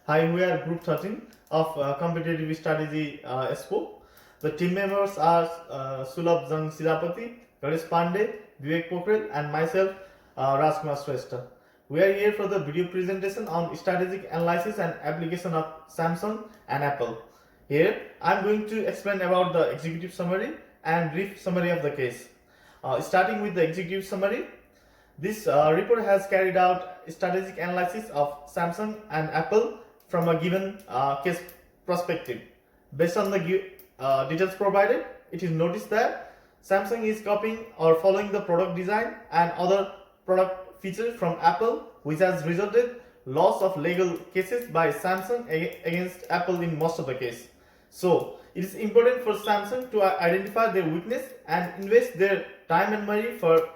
Hi, we are Group 13 of Competitive Strategy Expo. The team members are Sulabh Jang Sirapati, Ganesh Pandey, Vivek Pokhrel, and myself, Rajkumar Shrestha. We are here for the video presentation on strategic analysis and application of Samsung and Apple. Here, I am going to explain about the executive summary and brief summary of the case. Starting with the executive summary, this report has carried out strategic analysis of Samsung and Apple from a given case perspective. Based on the details provided, it is noticed that Samsung is copying or following the product design and other product features from Apple, which has resulted loss of legal cases by Samsung against Apple in most of the case. So it is important for Samsung to identify their weakness and invest their time and money for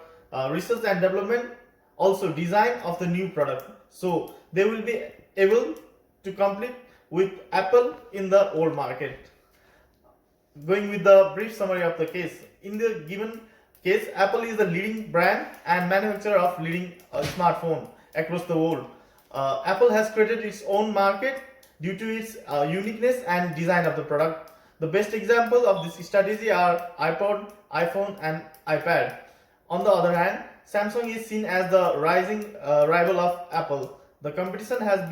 research and development, also design of the new product. So they will be able to compete with Apple in the old market. Going with the brief summary of the case, in the given case, Apple is the leading brand and manufacturer of leading smartphone across the world. Apple has created its own market due to its uniqueness and design of the product. The best example of this strategy are iPod, iPhone, and iPad. On the other hand, Samsung is seen as the rising rival of Apple. The competition has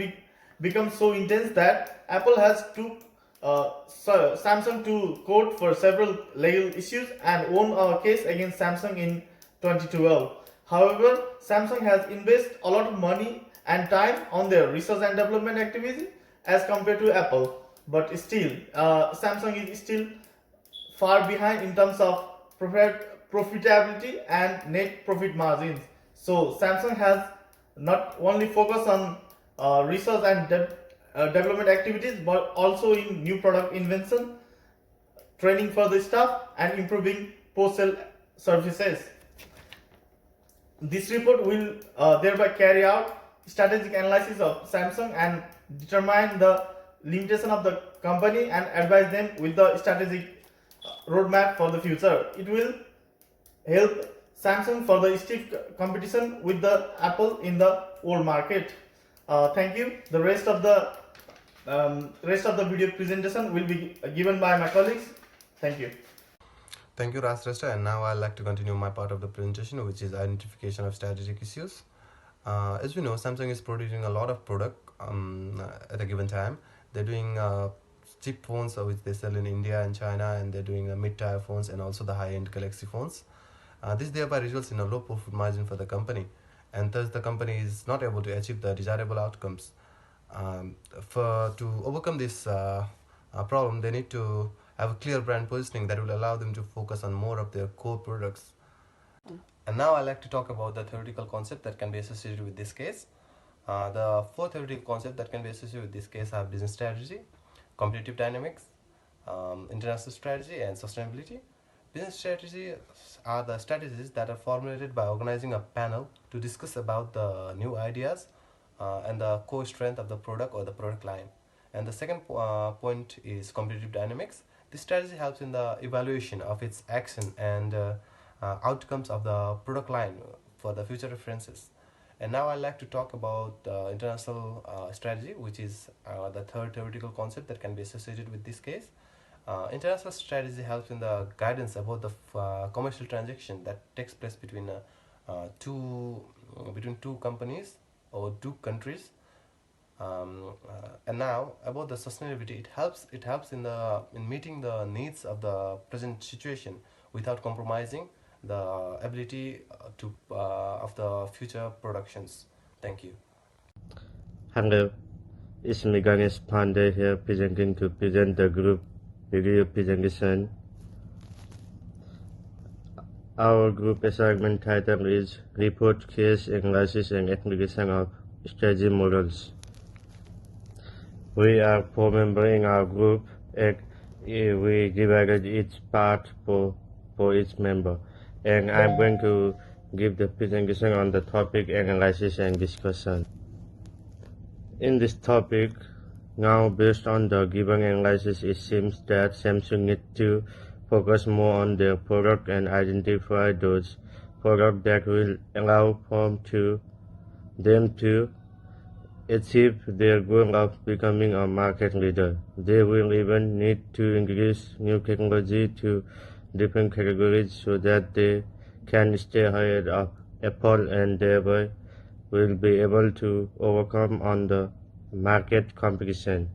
become so intense that Apple has took Samsung to court for several legal issues and won a case against Samsung in 2012. However, Samsung has invested a lot of money and time on their research and development activity as compared to Apple. But still, Samsung is still far behind in terms of profitability and net profit margins. So Samsung has not only focused on research and development activities, but also in new product invention, training for the staff, and improving post-sale services. This report will thereby carry out strategic analysis of Samsung and determine the limitation of the company and advise them with the strategic roadmap for the future. It will help Samsung for the stiff competition with the Apple in the old market. Thank you. The rest of the video presentation will be given by my colleagues. Thank you. Thank you, Rasresta. And now I'd like to continue my part of the presentation, which is identification of strategic issues. As we know, Samsung is producing a lot of product at a given time. They're doing cheap phones which they sell in India and China, and they're doing mid-tier phones and also the high-end Galaxy phones. This thereby results in a low profit margin for the company, and thus the company is not able to achieve the desirable outcomes. To overcome this problem, they need to have a clear brand positioning that will allow them to focus on more of their core products. And now I'd like to talk about the theoretical concept that can be associated with this case. The four theoretical concepts that can be associated with this case are business strategy, competitive dynamics, international strategy, and sustainability. Business strategies are the strategies that are formulated by organizing a panel to discuss about the new ideas and the core strength of the product or the product line. And the second point is competitive dynamics. This strategy helps in the evaluation of its action and outcomes of the product line for the future references. And now I'd like to talk about international strategy, which is the third theoretical concept that can be associated with this case. International strategy helps in the guidance about the commercial transaction that takes place between two companies or two countries. And now about the sustainability, it helps in meeting the needs of the present situation without compromising the ability of the future productions. Thank you. Hello, it's me Ganesh Pandey here presenting to present the group video presentation. Our group assignment title is Report Case Analysis and Application of Strategy Models. We are 4 members in our group and we divided each part for each member. And I'm going to give the presentation on the topic analysis and discussion. In this topic, now based on the given analysis, it seems that Samsung needs to focus more on their product and identify those products that will allow them to achieve their goal of becoming a market leader. They will even need to introduce new technology to different categories so that they can stay ahead of Apple and thereby will be able to overcome on the market competition.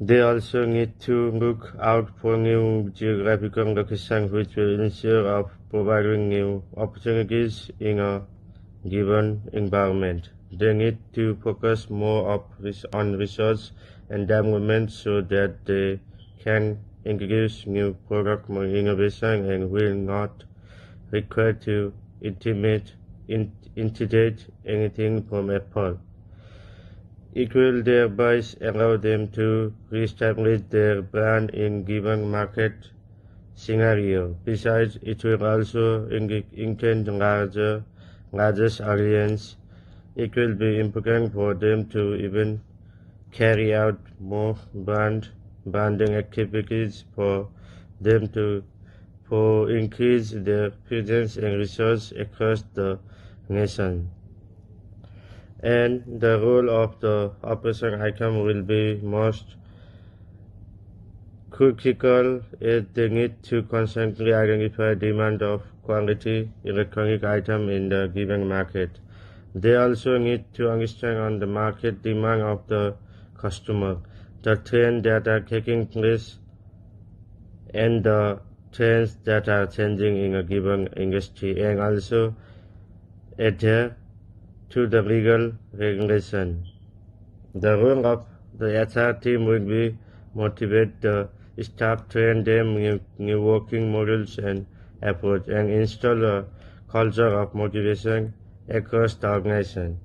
They also need to look out for new geographical locations which will ensure of providing new opportunities in a given environment. They need to focus more on research and development so that they can introduce new product innovation and will not require to integrate anything from Apple. It will thereby allow them to reestablish their brand in given market scenario. Besides, it will also include largest audience. It will be important for them to even carry out more branding activities for them to increase their presence and resource across the nation. And the role of the operation item will be most critical as they need to constantly identify demand of quality electronic item in the given market. They also need to understand on the market demand of the customer, the trends that are taking place, and the trends that are changing in a given industry, and also adhere to the legal regulation. The role of the HR team will be motivate the staff, train them new working models and approach, and install a culture of motivation across the organization.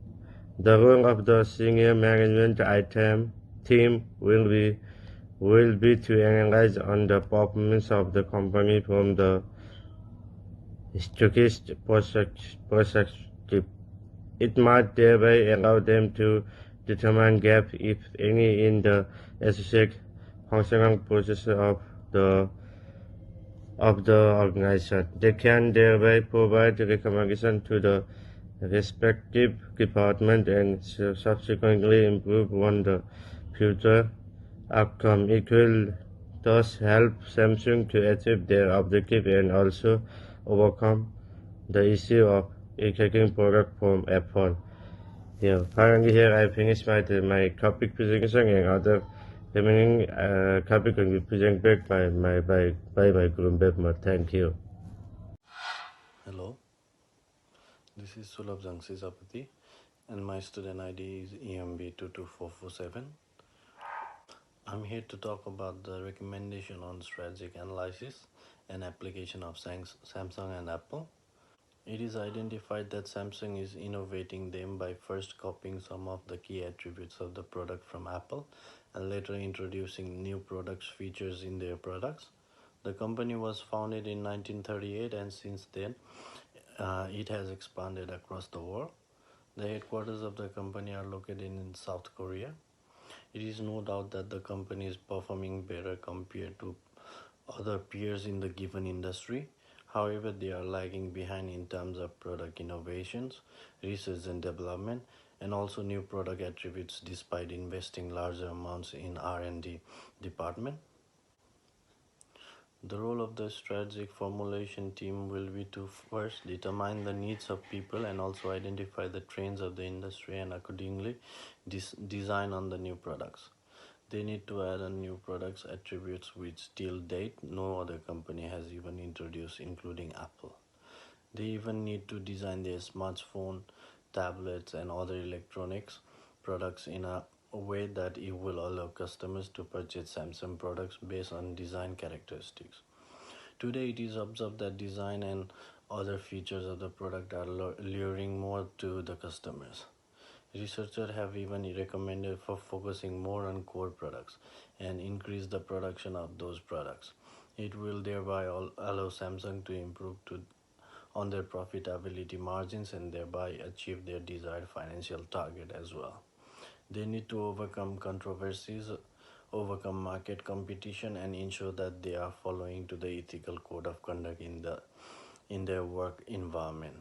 The role of the senior management item team will be to analyze on the performance of the company from the strategic perspective. It might thereby allow them to determine gaps, if any, in the associated functional process of the organization. They can thereby provide recommendation to the respective department and subsequently improve on the future outcome. It will thus help Samsung to achieve their objective and also overcome the issue of taking product from Apple. Yeah, finally here I finished my topic presentation, and other remaining topic will be presented back by my Guru Bebma. Thank you. Hello, this is Sulabh Zangsizapati and my student ID is EMB22447. I'm here to talk about the recommendation on strategic analysis and application of Samsung and Apple. It is identified that Samsung is innovating them by first copying some of the key attributes of the product from Apple and later introducing new products features in their products. The company was founded in 1938 and since then it has expanded across the world. The headquarters of the company are located in South Korea. It is no doubt that the company is performing better compared to other peers in the given industry. However, they are lagging behind in terms of product innovations, research and development, and also new product attributes despite investing larger amounts in R&D department. The role of the strategic formulation team will be to first determine the needs of people and also identify the trends of the industry and accordingly design on the new products. They need to add on new products attributes which till date no other company has even introduced, including Apple. They even need to design their smartphone, tablets and other electronics products in a way that it will allow customers to purchase Samsung products based on design characteristics. Today it is observed that design and other features of the product are luring more to the customers. Researchers have even recommended for focusing more on core products and increase the production of those products. It will thereby allow Samsung to improve on their profitability margins and thereby achieve their desired financial target as well. They need to overcome controversies, overcome market competition and ensure that they are following to the ethical code of conduct in their work environment.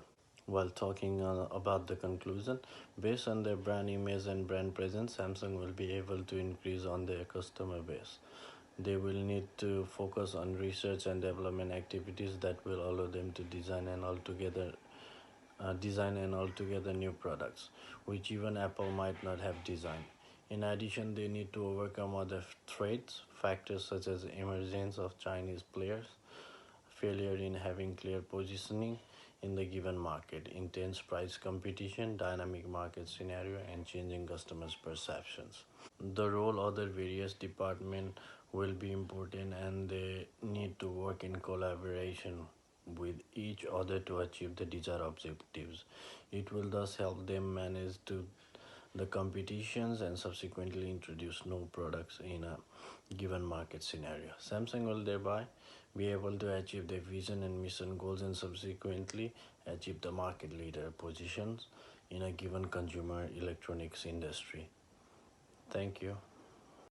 While talking about the conclusion, based on their brand image and brand presence, Samsung will be able to increase on their customer base. They will need to focus on research and development activities that will allow them to design and altogether new products, which even Apple might not have designed. In addition, they need to overcome other threats, factors such as emergence of Chinese players, failure in having clear positioning in the given market, intense price competition, dynamic market scenario, and changing customers' perceptions. The role other various departments will be important, and they need to work in collaboration with each other to achieve the desired objectives. It will thus help them manage to the competitions and subsequently introduce new products in a given market scenario. Samsung will thereby be able to achieve their vision and mission goals and subsequently achieve the market leader positions in a given consumer electronics industry. Thank you.